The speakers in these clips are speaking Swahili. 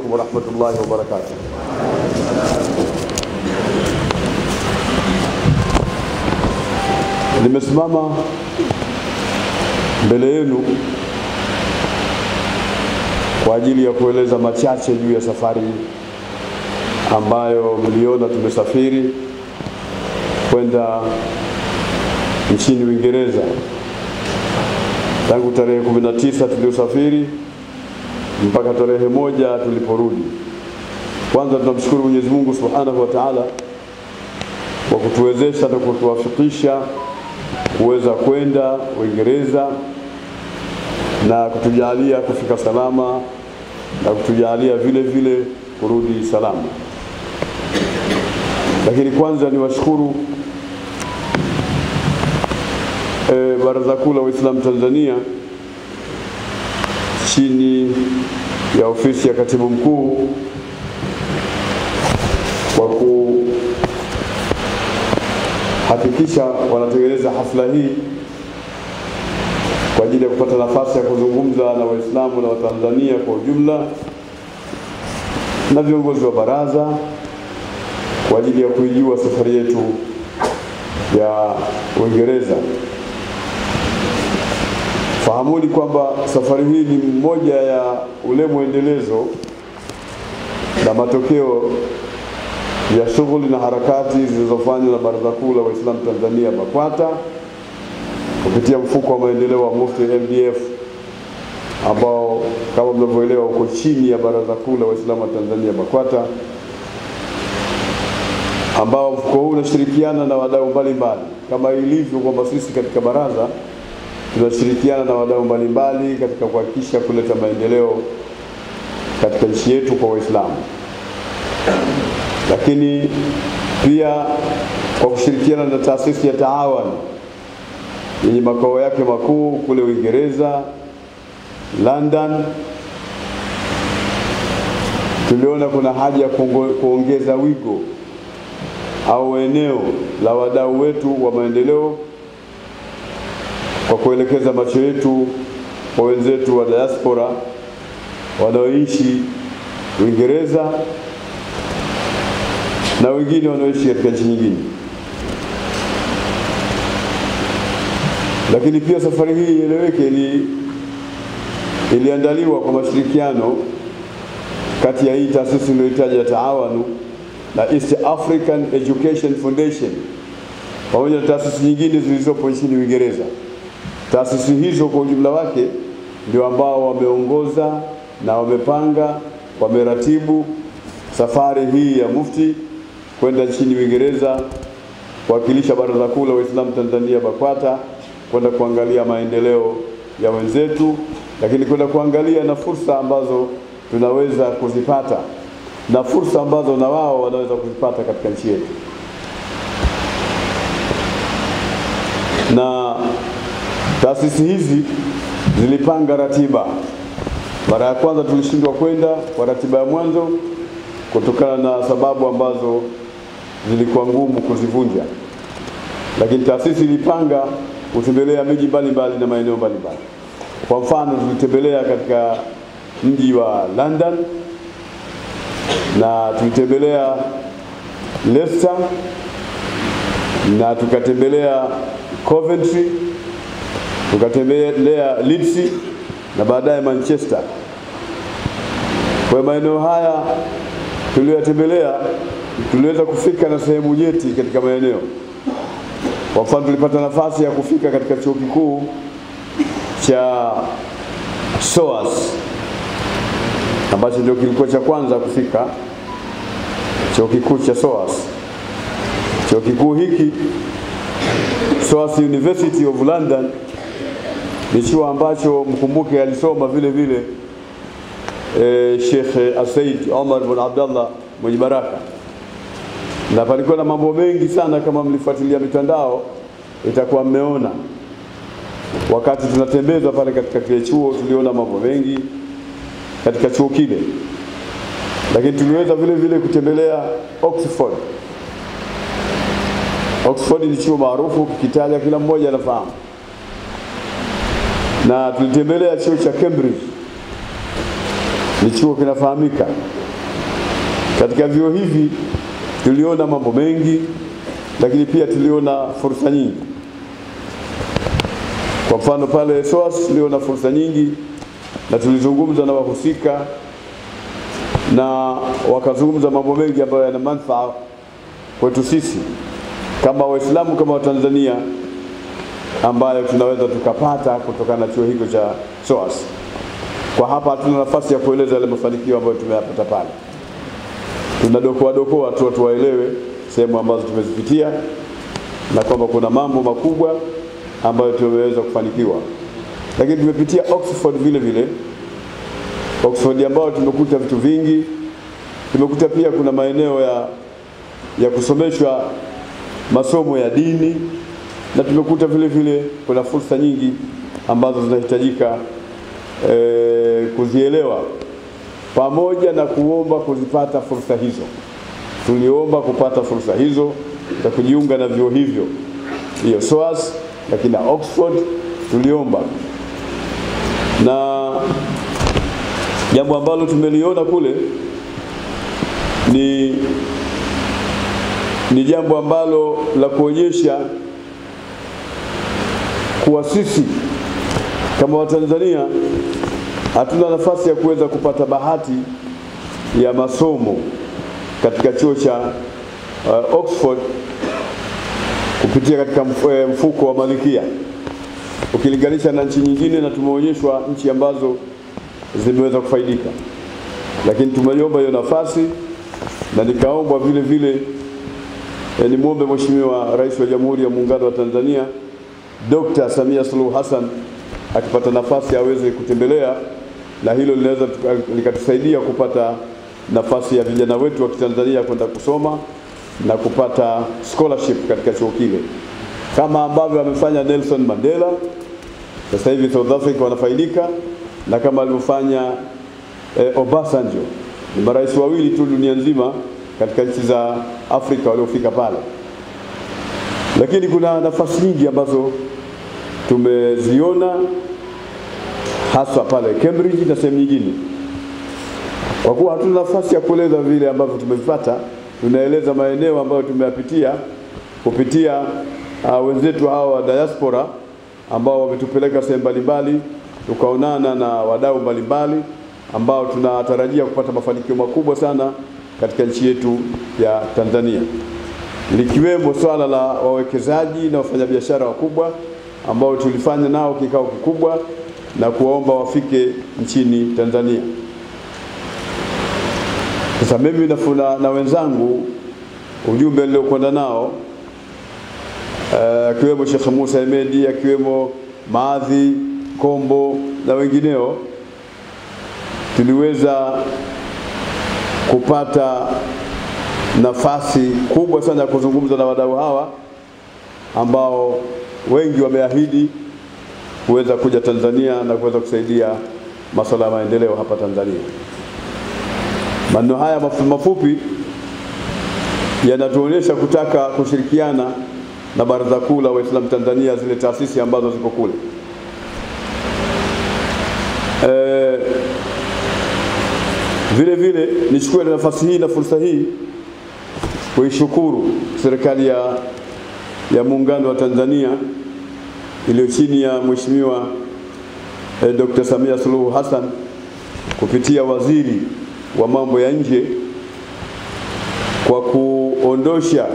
alaykum wa rahmatullahi wa barakatuh. Nimesimama mbele yenu kwa ajili ya kueleza machache juu ya safari ambayo mliona tumesafiri kwenda nchini Uingereza. Tangu tarehe 19 tuliosafiri mpaka tarehe 1 tuliporudi. Kwanza tunamshukuru Mwenyezi Mungu Subhanahu wa Ta'ala kwa kutuwezesha na kutuwafikisha kuweza kwenda Uingereza na kutujalia kufika salama na kutujalia vile vile kurudi salama. Lakini kwanza niwashukuru Baraza Kuu la Waislamu Tanzania chini ya ofisi ya Katibu Mkuu kwa kuhakikisha wanatengeneza hafla hii kwa ajili ya kupata nafasi ya kuzungumza na Waislamu na Watanzania kwa ujumla na viongozi wa baraza kwa ajili ya kuijua safari yetu ya Uingereza. Fahamuni kwamba safari hii ni mmoja ya ule muendelezo na matokeo ya shughuli na harakati zilizofanywa na Baraza Kuu la Waislamu Tanzania BAKWATA kupitia mfuko wa maendeleo wa Mufti MDF ambao kama mnavyoelewa uko chini ya Baraza Kuu la Waislamu wa Tanzania BAKWATA, ambao mfuko huu unashirikiana na wadau mbalimbali kama ilivyo kwamba sisi katika baraza tunashirikiana na wadau mbalimbali katika kuhakikisha kuleta maendeleo katika nchi yetu kwa Waislamu. Lakini pia kwa kushirikiana na taasisi ya Taawan yenye makao yake makuu kule Uingereza London, tuliona kuna haja ya kuongeza wigo au eneo la wadau wetu wa maendeleo kwa kuelekeza macho yetu kwa wenzetu wa diaspora wanaoishi Uingereza na wengine wanaoishi katika nchi nyingine. Lakini pia safari hii ieleweke iliandaliwa kwa mashirikiano kati ya hii taasisi inayohitaji Taawanu na East African Education Foundation pamoja na taasisi nyingine zilizopo nchini Uingereza. Taasisi hizo kwa ujumla wake ndio ambao wameongoza na wamepanga, wameratibu safari hii ya Mufti kwenda nchini Uingereza kuwakilisha Baraza Kuu la Waislamu Tanzania BAKWATA kwenda kuangalia maendeleo ya wenzetu, lakini kwenda kuangalia na fursa ambazo tunaweza kuzipata na fursa ambazo na wao wanaweza kuzipata katika nchi yetu. Na taasisi hizi zilipanga ratiba. Mara ya kwanza tulishindwa kwenda kwa ratiba ya mwanzo kutokana na sababu ambazo zilikuwa ngumu kuzivunja. Lakini taasisi ilipanga kutembelea miji mbalimbali na maeneo mbalimbali. Kwa mfano tulitembelea katika mji wa London na tulitembelea Leicester na tukatembelea Coventry, tukatembelea Leeds na baadaye Manchester. Kwa maeneo haya tuliyotembelea tuliweza kufika na sehemu nyeti katika maeneo. Kwa mfano tulipata nafasi ya kufika katika chuo kikuu cha SOAS ambacho ndio kilikuwa cha kwanza kufika, chuo kikuu cha SOAS. Chuo kikuu hiki SOAS University of London ni chuo ambacho mkumbuke alisoma vile vile Sheikh Said Omar bin Abdullah mwenye baraka. Na palikuwa na mambo mengi sana, kama mlifuatilia mitandao itakuwa mmeona. Wakati tunatembeza pale katika kile chuo tuliona mambo mengi katika chuo kile. Lakini tuliweza vile vile kutembelea Oxford. Oxford ni chuo maarufu, kikitaja kila mmoja anafahamu. Na tulitembelea chuo cha Cambridge. ni chuo kinafahamika. Katika vyuo hivi tuliona mambo mengi, lakini pia tuliona fursa nyingi. Kwa mfano pale SOAS tuliona fursa nyingi, na tulizungumza na wahusika na wakazungumza mambo mengi ambayo yana manufaa kwetu sisi kama Waislamu, kama Watanzania, ambayo tunaweza tukapata kutokana na chuo hicho cha SOAS. Kwa hapa hatuna nafasi ya kueleza yale mafanikio ambayo tumeyapata pale. Tunadokoa tu watu waelewe sehemu ambazo tumezipitia, na kwamba kuna mambo makubwa ambayo tumeweza kufanikiwa. Lakini tumepitia Oxford vile vile. Oxford ambao tumekuta vitu vingi. Tumekuta pia kuna maeneo ya kusomeshwa masomo ya dini, na tumekuta vile vile kuna fursa nyingi ambazo zinahitajika kuzielewa, pamoja na kuomba kuzipata fursa hizo. Tuliomba kupata fursa hizo za kujiunga na vyuo hivyo, hiyo SOAS, lakini na Oxford tuliomba. Na jambo ambalo tumeliona kule ni jambo ambalo la kuonyesha kuwa sisi kama Watanzania hatuna nafasi ya kuweza kupata bahati ya masomo katika chuo cha Oxford kupitia katika mfuko wa Malkia, ukilinganisha na nchi nyingine, na tumeonyeshwa nchi ambazo zimeweza kufaidika. Lakini tumeiomba hiyo nafasi, na nikaomba vile vile nimuombe Mheshimiwa Rais wa Jamhuri ya Muungano wa Tanzania Dr. Samia Suluhu Hassan akipata nafasi aweze kutembelea, na hilo linaweza likatusaidia kupata nafasi ya vijana wetu wa Kitanzania kwenda kusoma na kupata scholarship katika chuo kile, kama ambavyo amefanya Nelson Mandela. Sasa hivi South Africa wanafaidika, na kama alivyofanya Obasanjo. Ni marais wawili tu dunia nzima katika nchi za Afrika waliofika pale. Lakini kuna nafasi nyingi ambazo tumeziona, hasa pale Cambridge na sehemu nyingine. Kwa kuwa hatuna nafasi ya kueleza vile ambavyo tumevipata, tunaeleza maeneo ambayo tumeyapitia kupitia wenzetu hawa wa diaspora ambao wametupeleka sehemu mbalimbali, tukaonana na wadau mbalimbali ambao tunatarajia kupata mafanikio makubwa sana katika nchi yetu ya Tanzania, likiwemo swala la wawekezaji na wafanyabiashara wakubwa ambao tulifanya nao kikao kikubwa na kuwaomba wafike nchini Tanzania. Sasa mimi na wenzangu, ujumbe niliokwenda nao akiwemo Sheikh Musa Hemedi, akiwemo Maadhi Kombo na wengineo, tuliweza kupata nafasi kubwa sana ya kuzungumza na wadau hawa ambao wengi wameahidi kuweza kuja Tanzania na kuweza kusaidia masuala ya maendeleo hapa Tanzania. Maneno haya mafupi yanatuonyesha kutaka kushirikiana na Baraza Kuu la Waislamu Tanzania, zile taasisi ambazo ziko kule. Vile vile nichukue nafasi hii na fursa hii kuishukuru serikali ya Muungano wa Tanzania iliyo chini ya Mheshimiwa Dr. Samia Suluhu Hassan kupitia Waziri wa Mambo ya Nje kwa kuondosha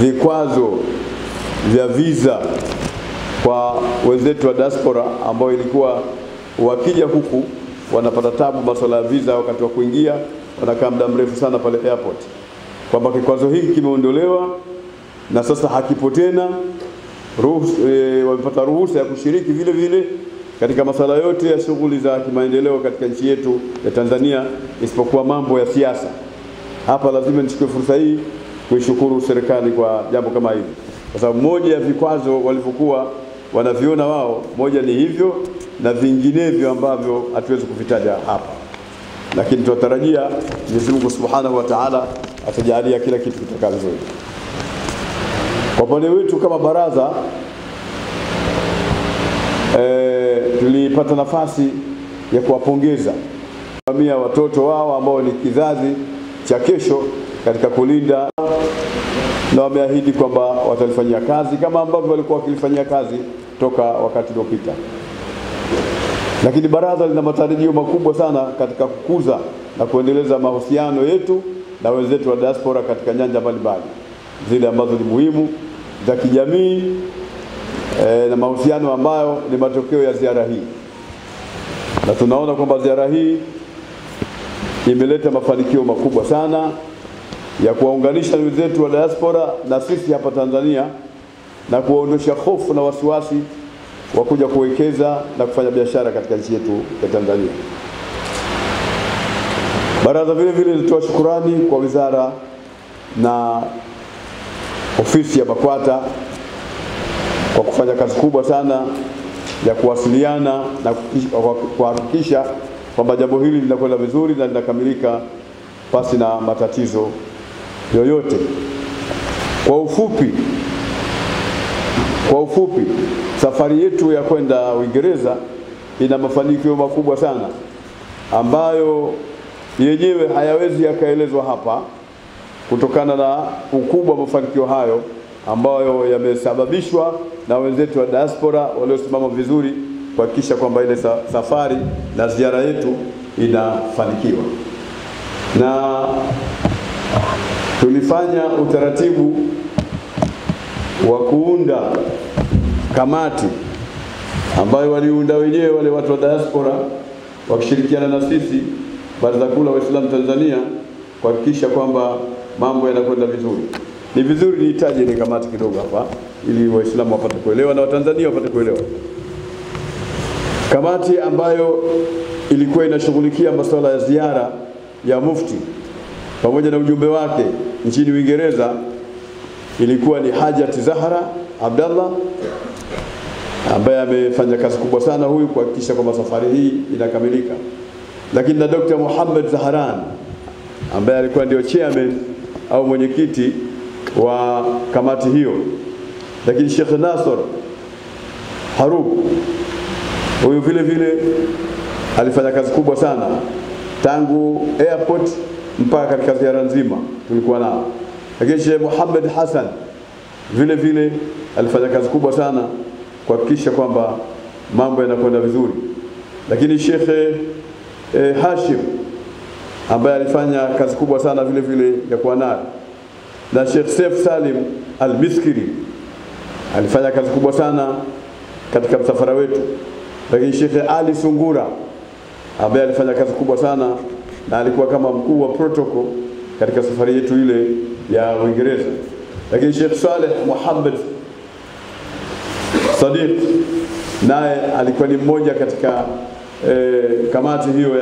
vikwazo vya visa kwa wenzetu wa diaspora ambao ilikuwa wakija huku wanapata tabu masuala ya visa wakati wa kuingia, wanakaa muda mrefu sana pale airport. Kwamba kikwazo hiki kimeondolewa na sasa hakipo tena. Wamepata ruhusa ya kushiriki vile vile katika masuala yote ya shughuli za kimaendeleo katika nchi yetu ya Tanzania, isipokuwa mambo ya siasa. Hapa lazima nichukue fursa hii kuishukuru serikali kwa jambo kama hili, kwa sababu moja ya vikwazo walivyokuwa wanaviona wao, moja ni hivyo na vinginevyo ambavyo hatuwezi kuvitaja hapa. Lakini tunatarajia Mwenyezi Mungu Subhanahu wa Ta'ala atajalia kila kitu kitakaa vizuri. Kwa upande wetu kama baraza, tulipata nafasi ya kuwapongeza watoto wao ambao ni kizazi cha kesho katika kulinda, na wameahidi kwamba watalifanyia kazi kama ambavyo walikuwa wakilifanyia kazi toka wakati uliopita. Lakini baraza lina matarajio makubwa sana katika kukuza na kuendeleza mahusiano yetu na wenzetu wa diaspora katika nyanja mbalimbali zile ambazo ni muhimu za kijamii, na mahusiano ambayo ni matokeo ya ziara hii. Na tunaona kwamba ziara hii imeleta mafanikio makubwa sana ya kuwaunganisha wenzetu wa diaspora na sisi hapa Tanzania, na kuwaondosha hofu na wasiwasi wa kuja kuwekeza na kufanya biashara katika nchi yetu ya Tanzania. Baraza vile vile litoa shukrani kwa wizara na ofisi ya BAKWATA kwa kufanya kazi kubwa sana ya kuwasiliana na kuhakikisha kwamba jambo hili linakwenda vizuri na linakamilika pasi na matatizo yoyote. Kwa ufupi, safari yetu ya kwenda Uingereza ina mafanikio makubwa sana ambayo yenyewe hayawezi yakaelezwa hapa, kutokana na ukubwa wa mafanikio hayo ambayo yamesababishwa na wenzetu wa diaspora waliosimama vizuri kuhakikisha kwamba ile safari na ziara yetu inafanikiwa. Na tulifanya utaratibu wa kuunda kamati ambayo waliunda wenyewe wale watu wa diaspora wakishirikiana na sisi Baraza Kuu la Waislamu Tanzania kuhakikisha kwamba mambo yanakwenda vizuri. Ni vizuri nihitaji ile kamati kidogo hapa ili Waislamu wapate kuelewa na Watanzania wapate kuelewa. Kamati ambayo ilikuwa inashughulikia masuala ya ziara ya mufti pamoja na ujumbe wake nchini Uingereza ilikuwa ni Hajat Zahra Abdallah, ambaye amefanya kazi kubwa sana huyu kuhakikisha kwamba safari hii inakamilika. Lakini na Dr. Muhammad Zahran ambaye alikuwa ndio chairman au mwenyekiti wa kamati hiyo. Lakini Sheikh Nasr Harub huyu vile vile alifanya kazi kubwa sana tangu airport mpaka katika ziara nzima tulikuwa nao. Lakini Sheikh Muhammad Hassan vile vile alifanya kazi kubwa sana kuhakikisha kwamba mambo yanakwenda vizuri. Lakini Sheikh Hashim ambaye alifanya kazi kubwa sana vile vile ya kuwa naye, na Sheikh Saif Salim Al-Miskiri alifanya kazi kubwa sana katika msafara wetu. Lakini Sheikh Ali Sungura ambaye alifanya kazi kubwa sana na alikuwa kama mkuu wa protocol katika safari yetu ile ya Uingereza. Lakini Sheikh Saleh Muhammad Sadiq naye alikuwa ni mmoja katika kamati hiyo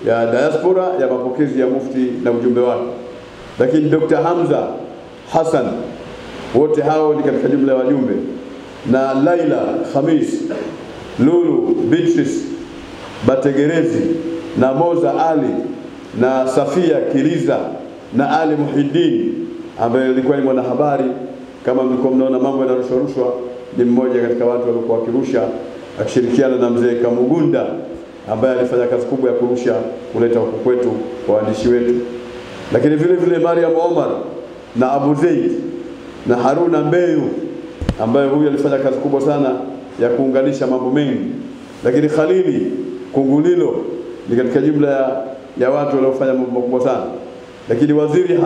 ya diaspora ya mapokezi ya mufti na ujumbe wake. Lakini Dr. Hamza Hassan, wote hao ni katika jumla ya wajumbe, na Laila Khamis, Lulu Beatrice Bategerezi, na Moza Ali, na Safia Kiliza, na Ali Muhiddin ambaye alikuwa ni mwanahabari. Kama mlikuwa mnaona mambo yanarushwa, ni mmoja katika watu waliokuwa wakirusha akishirikiana na mzee Kamugunda ambaye alifanya kazi kubwa ya kurusha kuleta huku kwetu kwa waandishi wetu. Lakini vile vile Mariam Omar na Abu Zaid na Haruna Mbeyu ambaye huyu alifanya kazi kubwa sana ya kuunganisha mambo mengi. Lakini Khalili Kungulilo ni katika jumla ya watu waliofanya mambo makubwa sana. Lakini waziri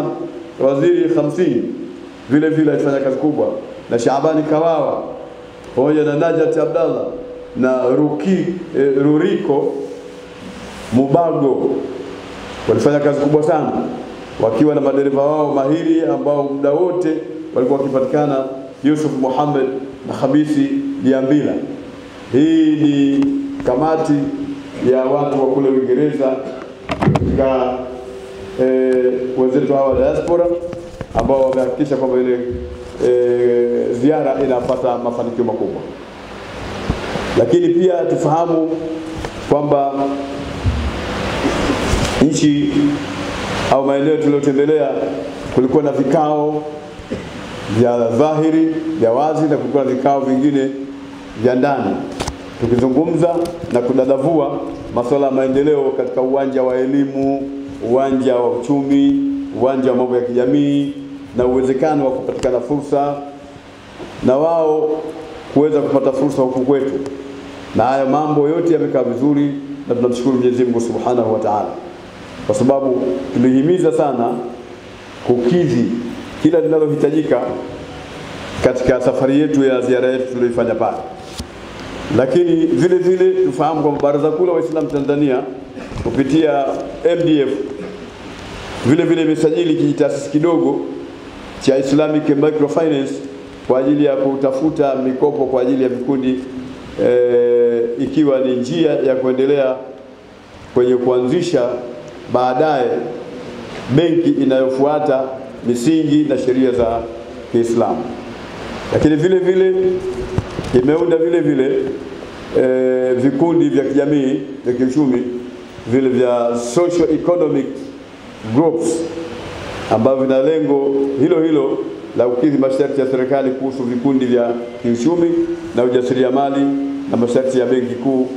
50 vile vile alifanya kazi kubwa, na Shabani Kawawa pamoja na Najat Abdallah na Ruriko Mubago walifanya kazi kubwa sana wakiwa na madereva wao mahiri ambao muda wote walikuwa wakipatikana, Yusuf Muhammad na Khabisi Diambila. Hii ni kamati ya watu wa kule Uingereza katika wenzetu hawa diaspora ambao wamehakikisha kwamba ile ziara inapata mafanikio makubwa. Lakini pia tufahamu kwamba nchi au maeneo tuliyotembelea kulikuwa na vikao vya dhahiri vya wazi na kulikuwa na vikao vingine vya ndani. tukizungumza na kudadavua masuala ya maendeleo katika uwanja wa elimu, uwanja wa uchumi, uwanja wa mambo ya kijamii, na uwezekano wa kupatikana fursa na wao kuweza kupata fursa huku kwetu. Na haya mambo yote yamekaa vizuri, na tunamshukuru Mwenyezi Mungu Subhanahu wa Ta'ala, kwa sababu tulihimiza sana kukidhi kila linalohitajika katika safari yetu ya ziara yetu tuliyofanya pale. Lakini vile vile tufahamu kwamba Baraza Kuu la Waislamu Tanzania kupitia MDF vile vile imesajili kijitaasisi kidogo cha Islamic Microfinance kwa ajili ya kutafuta mikopo kwa ajili ya vikundi, ikiwa ni njia ya kuendelea kwenye kuanzisha baadaye benki inayofuata misingi na sheria za Kiislamu. Lakini vile vile imeunda vile vile vikundi vya kijamii vya kiuchumi vile vya social economic groups ambavyo vina lengo hilo hilo la kukidhi masharti ya serikali kuhusu vikundi vya kiuchumi na ujasiriamali na masharti ya Benki Kuu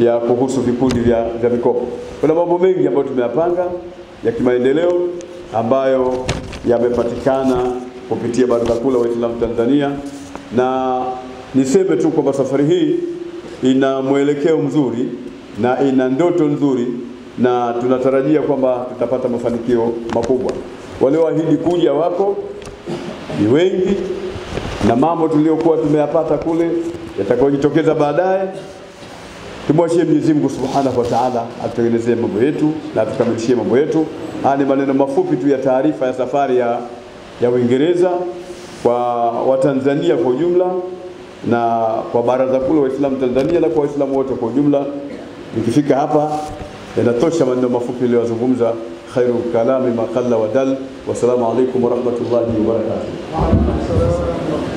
ya kuhusu vikundi vya mikopo. Kuna mambo mengi ambayo tumeyapanga ya kimaendeleo ambayo yamepatikana kupitia Baraza Kuu la Waislamu Tanzania, na niseme tu kwamba safari hii ina mwelekeo mzuri na ina ndoto nzuri, na tunatarajia kwamba tutapata mafanikio makubwa. Walioahidi kuja wako ni wengi, na mambo tuliyokuwa tumeyapata kule yatakayojitokeza baadaye. Tumwachie Mwenyezi Mungu Subhanahu wa Ta'ala atutengenezee mambo yetu na tukamilishie mambo yetu. Haya ni maneno mafupi tu ya taarifa ya safari ya Uingereza kwa Watanzania kwa ujumla, na kwa Baraza Kuu la Waislamu Tanzania na kwa Waislamu wote kwa ujumla. Nikifika hapa yanatosha maneno mafupi niliyozungumza. Khairu kalami ma qalla wa dal. Wassalamu alaykum wa rahmatullahi wa barakatuh.